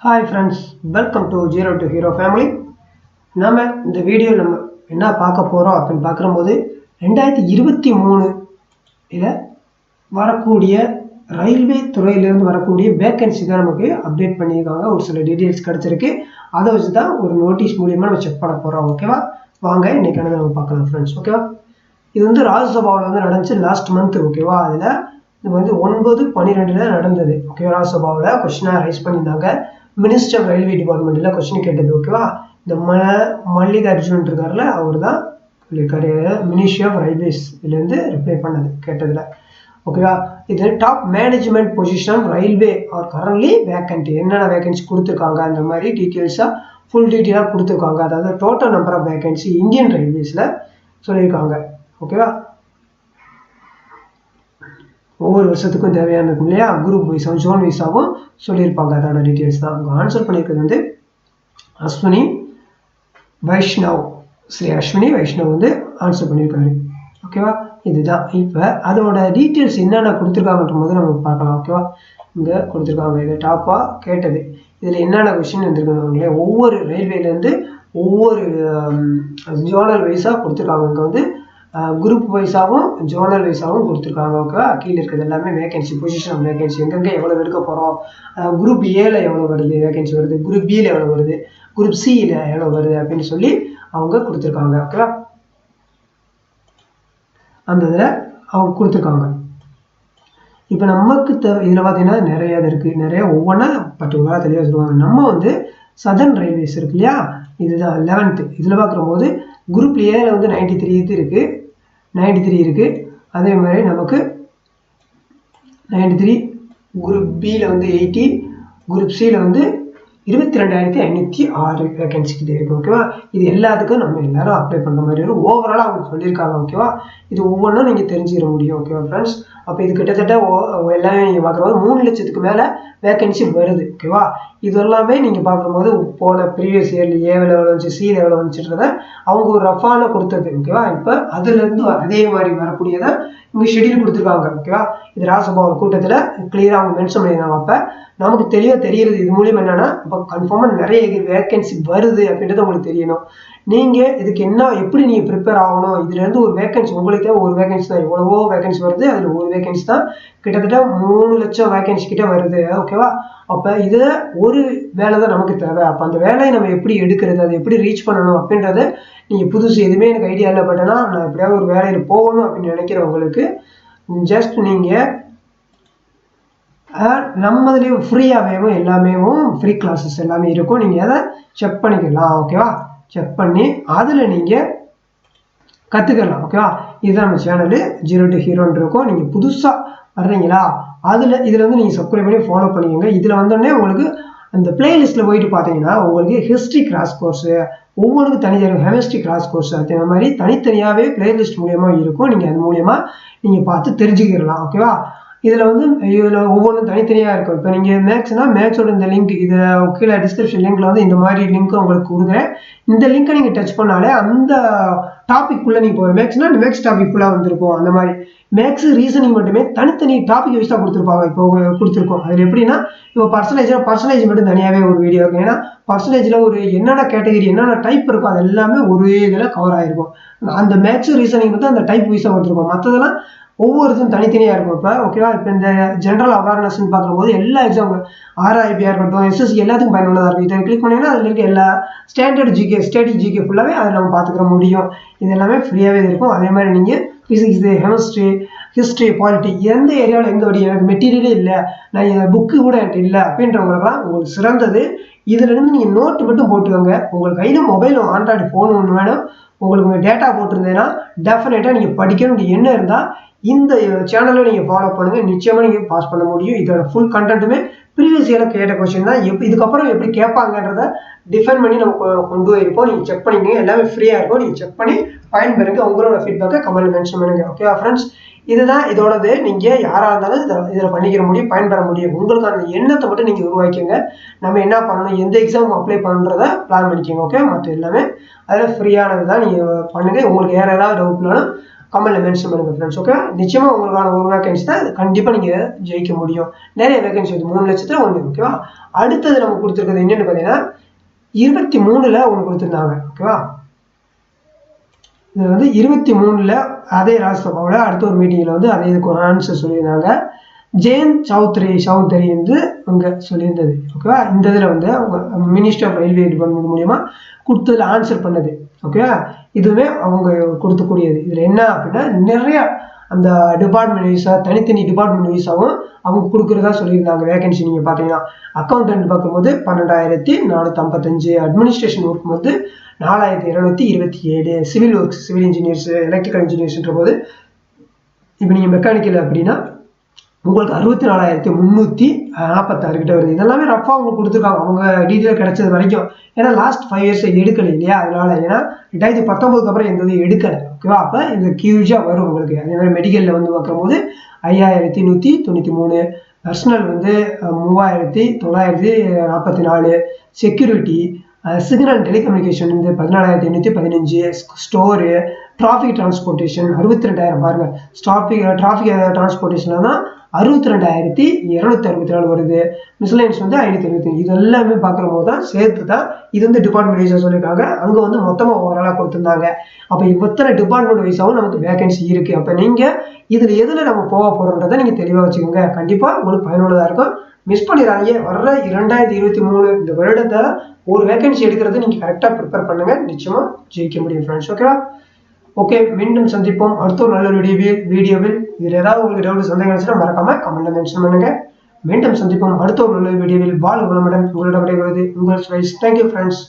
Hi friends, welcome to Zero to Hero family. நாம இந்த video நம்ம என்ன பார்க்க போறோம் அப்படின்னு பார்க்கும்போது 2023 இல வரக்கூடிய ரயில்வே துறையிலிருந்து வரக்கூடிய வேகன்சி தான் நமக்கு அப்டேட் பண்ணியிருக்காங்க. ஒரு சில டீடைல்ஸ் கிடைச்சிருக்கு. அதை வச்சு தான் ஒரு நோட்டீஸ் மூலியமா நம்ம செக் பண்ண போறோம். ஓகேவா? வாங்க இன்னைக்கானதை நம்ம பார்க்கலாம் ஃப்ரெண்ட்ஸ். ஓகேவா? இது வந்து ராஜ்யசபாவில் வந்து நடந்துச்சு லாஸ்ட் மந்த். ஓகேவா? அதில் இது வந்து 9/12 நடந்தது. ஓகேவா? ராஜ்யசபாவில் கொஸ்டினா ரைஸ் பண்ணியிருந்தாங்க. மினிஸ்டர் ஆஃப் ரயில்வே டிபார்ட்மெண்ட்டில் கொஸ்டின் கேட்டது. ஓகேவா? இந்த மல்லிகார்ஜுன் இருக்காருல்ல, அவர் தான் சொல்லியிருக்காரு. மினிஸ்ட்ரி ஆஃப் ரயில்வேஸ் இதுலேருந்து ரிப்ளை பண்ணது கேட்டதில். ஓகேவா? இது top management position railway are currently vacant, என்னென்ன வேகன்சி கொடுத்துருக்காங்க அந்த மாதிரி டீட்டெயில்ஸாக ஃபுல் டீட்டெயிலாக கொடுத்துருக்காங்க. அதாவது total number of vacancy Indian ரயில்வேஸில் சொல்லியிருக்காங்க. ஓகேவா? ஒவ்வொரு வருஷத்துக்கும் தேவையான இருக்கும் இல்லையா, குரூப் வைஸாகவும் ஜோன் வைஸாகவும் சொல்லியிருப்பாங்க. அதோட டீட்டெயில்ஸ் தான் அவங்க ஆன்சர் பண்ணியிருக்கிறது. வந்து அஸ்வினி வைஷ்ணவ், ஸ்ரீ அஸ்வினி வைஷ்ணவ் வந்து ஆன்சர் பண்ணியிருக்காரு. ஓகேவா? இதுதான். இப்போ அதோட டீட்டெயில்ஸ் என்னென்ன கொடுத்துருக்காங்கன்ற போது நம்ம பார்க்கலாம். ஓகேவா? இங்கே கொடுத்துருக்காங்க. இது டாப்பாக கேட்டது. இதில் என்னென்ன கொஸ்டின் வந்துருக்காங்களே, ஒவ்வொரு ரயில்வேலேருந்து ஒவ்வொரு ஜோனல் வைஸாக கொடுத்துருக்காங்க. இங்கே வந்து குரூப் வைஸாகவும் ஜோனல் வைஸாகவும் கொடுத்துருக்காங்க. ஓகேவா? கீழே இருக்கிறது எல்லாமே வேகன்சி, பொசிஷன் வேகன்சி, எங்கெங்கே எவ்வளோ எடுக்க போகிறோம், குரூப் ஏல எவ்வளோ வருது வேகன்சி வருது, குரூப் பியில் எவ்வளோ வருது, குரூப் சியில் எவ்வளோ வருது அப்படின்னு சொல்லி அவங்க கொடுத்துருக்காங்க. ஓகேவா? அந்த இதில் அவங்க கொடுத்துருக்காங்க. இப்போ நமக்கு இதில் பார்த்தீங்கன்னா நிறைய இது இருக்குது. நிறைய ஒவ்வொன்றா பர்டிகுலராக தெளிவாக சொல்லுவாங்க. நம்ம வந்து சதர்ன் ரயில்வேஸ் இருக்கு இல்லையா, இதுதான் 11th. இதில் பார்க்கும்போது குரூப் ஏல வந்து 93 இருக்குது, 93 இருக்குது. அதே மாதிரி நமக்கு 93, குரூப் பியில் வந்து 80, குரூப் சியில் வந்து 22,506 வேகன்சி கிட்டே இருக்குது. ஓகேவா? இது எல்லாத்துக்கும் நம்ம எல்லாரும் அப்ளை பண்ணுற மாதிரி வரும். ஓவராலாக அவங்க சொல்லியிருக்காங்க. ஓகேவா? இது ஒவ்வொன்றும் நீங்கள் தெரிஞ்சுக்க முடியும். ஓகேவா ஃப்ரெண்ட்ஸ்? அப்போ இது கிட்டத்தட்ட எல்லாமே நீங்கள் பார்க்குறபோது 3 லட்சத்துக்கு மேலே வேகன்சி வருது. ஓகேவா? இது எல்லாமே நீங்கள் பார்க்கும்போது போன ப்ரீவியஸ் இயர்ல ஏவில் எவ்வளோ வந்துச்சு, சியில் எவ்வளோ வந்துச்சுன்றத அவங்க ஒரு ரஃபான கொடுத்தது. ஓகேவா? இப்போ அதுலேருந்து அதே மாதிரி வரக்கூடியதை இங்கே ஷெடியூல் கொடுத்துருக்காங்க. ஓகேவா? இது ராஜ்யசபாவில் கூட்டத்தில் கிளியராக அவங்க மென்ஷன் பண்ணியிருந்தாங்க. அப்போ நமக்கு தெளிவாக தெரியுது இது மூலியம் என்னென்னா, இப்போ கன்ஃபார்மாக நிறைய வேகன்சி வருது அப்படின்றது உங்களுக்கு தெரியணும். நீங்கள் இதுக்கு என்ன எப்படி நீங்கள் ப்ரிப்பேர் ஆகணும், இதுலேருந்து ஒரு வேகன்சி உங்களுக்கு ஒரு வேகன்சி தான், எவ்வளவோ வேகன்சி வருது, அதில் ஒரு வேகன்சி தான் கிட்டத்தட்ட 3 லட்சம் வேகன்சி கிட்ட வருது. ஓகேவா? அப்போ இதில் ஒரு வேலை தான் நமக்கு தேவை. அப்போ அந்த வேலையை நம்ம எப்படி எடுக்கிறது, அதை எப்படி ரீச் பண்ணணும் அப்படின்றத நீங்கள் புதுசு எதுவுமே எனக்கு ஐடியா இல்லை, பட்டனா நான் எப்படியாவது ஒரு வேலையில் போகணும் அப்படின்னு நினைக்கிறவங்களுக்கு ஜஸ்ட் நீங்கள் நம்மதுலேயே ஃப்ரீயாகவே எல்லாமே ஃப்ரீ கிளாஸஸ் எல்லாமே இருக்கும். நீங்கள் அதை செக் பண்ணிக்கலாம். ஓகேவா? செக் பண்ணி அதில் நீங்கள் கற்றுக்கலாம். ஓகேவா? இதுதான் நம்ம சேனலு ஜீரோ டு ஹீரோன்னு இருக்கும். நீங்கள் புதுசாக வர்றீங்களா, இதில் வந்து நீங்கள் சப்ஸ்கிரைப் பண்ணி ஃபாலோ பண்ணிக்கோங்க. இதில் வந்தோடனே உங்களுக்கு அந்த பிளேலிஸ்ட்டில் போயிட்டு பார்த்தீங்கன்னா உங்களுக்கு ஹிஸ்ட்ரி கிராஸ் கோர்ஸு, ஒவ்வொன்றுக்கும் தனித்தனி கெமிஸ்ட்ரி கிராஸ் கோர்ஸ், அதே மாதிரி தனித்தனியாகவே பிளேலிஸ்ட் மூலியமாக இருக்கும். நீங்கள் அது மூலியமாக நீங்கள் பார்த்து தெரிஞ்சுக்கிடலாம். ஓகேவா? இதில் வந்து ஒவ்வொன்றும் தனித்தனியாக இருக்கும். இப்போ நீங்கள் மேக்ஸ்னால் மேக்ஸோட இந்த லிங்க், இதை கீழே டிஸ்கிரிப்ஷன் லிங்க்ல வந்து இந்த மாதிரி லிங்க் உங்களுக்கு கொடுக்குறேன். இந்த லிங்கை நீங்கள் டச் பண்ணாலே அந்த டாபிக் ஃபுல்லாக நீங்கள் போகிற மேக்ஸ்னால் இந்த மேக்ஸ் டாபிக் ஃபுல்லாக வந்துருக்கும். அந்த மாதிரி மேக்ஸ் ரீசனிங் மட்டுமே தனித்தனி டாபிக் வைஸ் தான் கொடுத்துருப்பாங்க. இப்போ கொடுத்துருக்கோம். அதில் எப்படின்னா, இப்போ பர்சன்டேஜ் மட்டும் தனியாகவே ஒரு வீடியோ இருக்கும். ஏன்னா பர்சன்டேஜில் ஒரு என்னென்ன கேட்டகரி என்னென்ன டைப் இருக்கும் அது எல்லாமே ஒரே இதில் கவர் ஆகிருக்கும். அந்த மேக்ஸ் ரீசனிங் வந்து அந்த டைப் வைஸாக கொடுத்துருக்கோம். மற்றதெல்லாம் ஒவ்வொரு இதுவும் தனித்தனியாக இருக்கும். இப்போ ஓகேவா? இப்போ இந்த ஜென்ரல் அவேர்னஸ்ன்னு பார்க்கும்போது எல்லா எக்ஸாம் RRBயாக இருக்கட்டும், SSC எல்லாத்துக்கும் பயனுள்ளதாக இருக்கும். இதை கிளிக் பண்ணிங்கன்னா அதில் இருக்க எல்லா ஸ்டாண்டர்ட் ஜிகே, ஸ்டடி ஜிகே ஃபுல்லாகவே அதில் நம்ம பார்த்துக்கிற முடியும். இது எல்லாமே ஃப்ரீயாகவே இருக்கும். அதே மாதிரி நீங்கள் ஃபிசிக்ஸ், கெமிஸ்ட்ரி, ஹிஸ்ட்ரி, பாலிட்டி எந்த ஏரியாவில் எந்த வழி எனக்கு மெட்டீரியலே இல்லை, நான் புக்கு கூட என்கிட்ட இல்லை அப்படின்றவங்களுக்குலாம் உங்களுக்கு சிறந்தது. இதிலிருந்து நீங்கள் நோட்டு மட்டும் போட்டுக்கோங்க. உங்களுக்கு கையில் மொபைல் ஆண்ட்ராய்டு ஃபோன் ஒன்று வேணும். உங்களுக்கு டேட்டா போட்டிருந்தேன்னா டெஃபினட்டாக நீங்கள் படிக்கணும்னு என்ன இருந்தால் இந்த சேனலை நீங்கள் ஃபாலோ பண்ணுங்கள். நிச்சயமாக நீங்கள் பாஸ் பண்ண முடியும். இதோட ஃபுல் கண்டென்ட்டுமே ப்ரீவியஸ் இயரில் கேட்ட கொஸ்டின் தான். இதுக்கப்புறம் எப்படி கேட்பாங்கன்றத டிஃபைன் பண்ணி நம்ம கொண்டு போயிருப்போம். நீங்கள் செக் பண்ணிக்கோங்க. எல்லாமே ஃப்ரீயாக இருக்கும். நீங்கள் செக் பண்ணி பயன்பெறுங்க. உங்களோட ஃபீட்பேக்கை கமெண்ட் மென்ஷன் பண்ணுங்க. ஓகேவா ஃப்ரெண்ட்ஸ்? இதுதான் இதோடது. நீங்கள் யாராக இருந்தாலும் இதில் பண்ணிக்கிற முடியும், பயன்பெற முடியும். உங்களுக்கு அந்த எண்ணத்தை மட்டும் நீங்கள் உருவாக்கிங்க. நம்ம என்ன பண்ணணும், எந்த எக்ஸாம் அப்ளை பண்ணுறத பிளான் பண்ணிக்கோங்க. ஓகே? மற்ற எல்லாமே அதில் ஃப்ரீயானது தான். நீங்கள் பண்ணுங்கள். உங்களுக்கு வேறு ஏதாவது டவுட்னாலும் கமெண்ட்ல மென்ஷன் பண்ணுங்க ஃப்ரெண்ட்ஸ். ஓகே, நிச்சயமா உங்களுக்கான ஒரு வேகன்சி தான் கண்டிப்பா நீங்க ஜெயிக்க முடியும். நிறைய வேகன்சி வந்து 3 லட்சத்துல ஒன்று. ஓகேவா, அடுத்தது நம்ம கொடுத்துருக்கிறது என்னன்னு பாத்தீங்கன்னா 23ல ஒன்று கொடுத்துருந்தாங்க. ஓகேவா, இது வந்து 23ல அதே ராஜ்யசபாவோட அடுத்த ஒரு மீட்டிங்ல வந்து அதே இதுக்கு ஒரு ஆன்சர் சொல்லியிருந்தாங்க. ஜெயந்த் சௌத்ரி வந்து அங்க சொல்லியிருந்தது. ஓகேவா, இந்த இதுல வந்து மினிஸ்டர் ஆஃப் ரயில்வே டிபார்ட்மெண்ட் மூலியமா கொடுத்ததுல ஆன்சர் பண்ணது. ஓகேவா, இதுவே அவங்க கொடுக்கக்கூடியது. இதுல என்ன அப்படின்னா நிறைய அந்த டிபார்ட்மெண்ட் வைஸா தனித்தனி டிபார்ட்மெண்ட் வைஸாவும் அவங்க கொடுக்குறதா சொல்லியிருந்தாங்க வேகன்சி. நீங்க பாத்தீங்கன்னா அக்கௌண்டன்ட் பார்க்கும்போது 12,455, அட்மினிஸ்ட்ரேஷன் ஒர்க் வந்து 4,227, civil works civil engineers electrical இன்ஜினியர்ஸ்ன்ற போது இப்போ நீங்க மெக்கானிக்கல் அப்படின்னா உங்களுக்கு 64,346 கிட்ட வருது. இதெல்லாமே ரஃபா அவங்க கொடுத்துருக்காங்க அவங்க டீட்டெயில் கிடைச்சது வரைக்கும். ஏன்னா லாஸ்ட் 5 இயர்ஸ் எடுக்கல இல்லையா, அதனால. ஏன்னா 2019க்கு அப்புறம் எந்த இது எடுக்கல. ஓகேவா, அப்ப இது ஹியூஜா வரும் உங்களுக்கு. அதே மாதிரி மெடிக்கல்ல வந்து பார்க்கும்போது 5,193, பர்சனல் வந்து 3,944, செக்யூரிட்டி சிக்னல் டெலிகம்யூனிகேஷன் வந்து 14,815, ஸ்டோரு டிராஃபிக் டிரான்ஸ்போர்ட்டேஷன் 62,000 பாருங்க. டிராஃபிக் டிரான்ஸ்போர்ட்டேஷன்ல தான் 62,264 வருது. மிஸ்லைன்ஸ் வந்து 525. இது எல்லாமே பார்க்குற போது தான் சேர்த்து தான் இது வந்து டிபார்ட்மெண்ட் வைஸாக சொல்லியிருக்காங்க. அங்கே வந்து மொத்தமாக ஓவராலாக கொடுத்துருந்தாங்க. அப்போ இத்தனை டிபார்ட்மெண்ட் வைஸாகவும் நமக்கு வேகன்சி இருக்கு. அப்போ நீங்கள் இதில் எதில் நம்ம போக போகிறோன்றதை நீங்கள் தெளிவாக வச்சுக்கோங்க. கண்டிப்பாக உங்களுக்கு பயனுள்ளதாக இருக்கும். மிஸ் பண்ணிடாதீங்க. வர்ற 2023 இந்த வருடத்தை ஒரு வேகன்சி எடுக்கிறது நீங்கள் கரெக்டாக ப்ரிப்பேர் பண்ணுங்க. நிச்சயமாக ஜெயிக்க முடியும் ஃப்ரெண்ட்ஸ். ஓகேவா, ஓகே, மீண்டும் சந்திப்போம் அடுத்த ஒரு நல்ல வீடியோவில். இதில் ஏதாவது உங்களுக்கு டவுட் சந்தேகம் இருந்துச்சுன்னா மறக்காம கமெண்ட்ல மென்ஷன் பண்ணுங்க. மீண்டும் சந்திப்போம் அடுத்த ஒரு நல்ல வீடியோவில். வாழ்க வளமுடன். உங்களிடம் விடைபெறுவது உங்கள் ஸ்வைஸ். Thank you friends.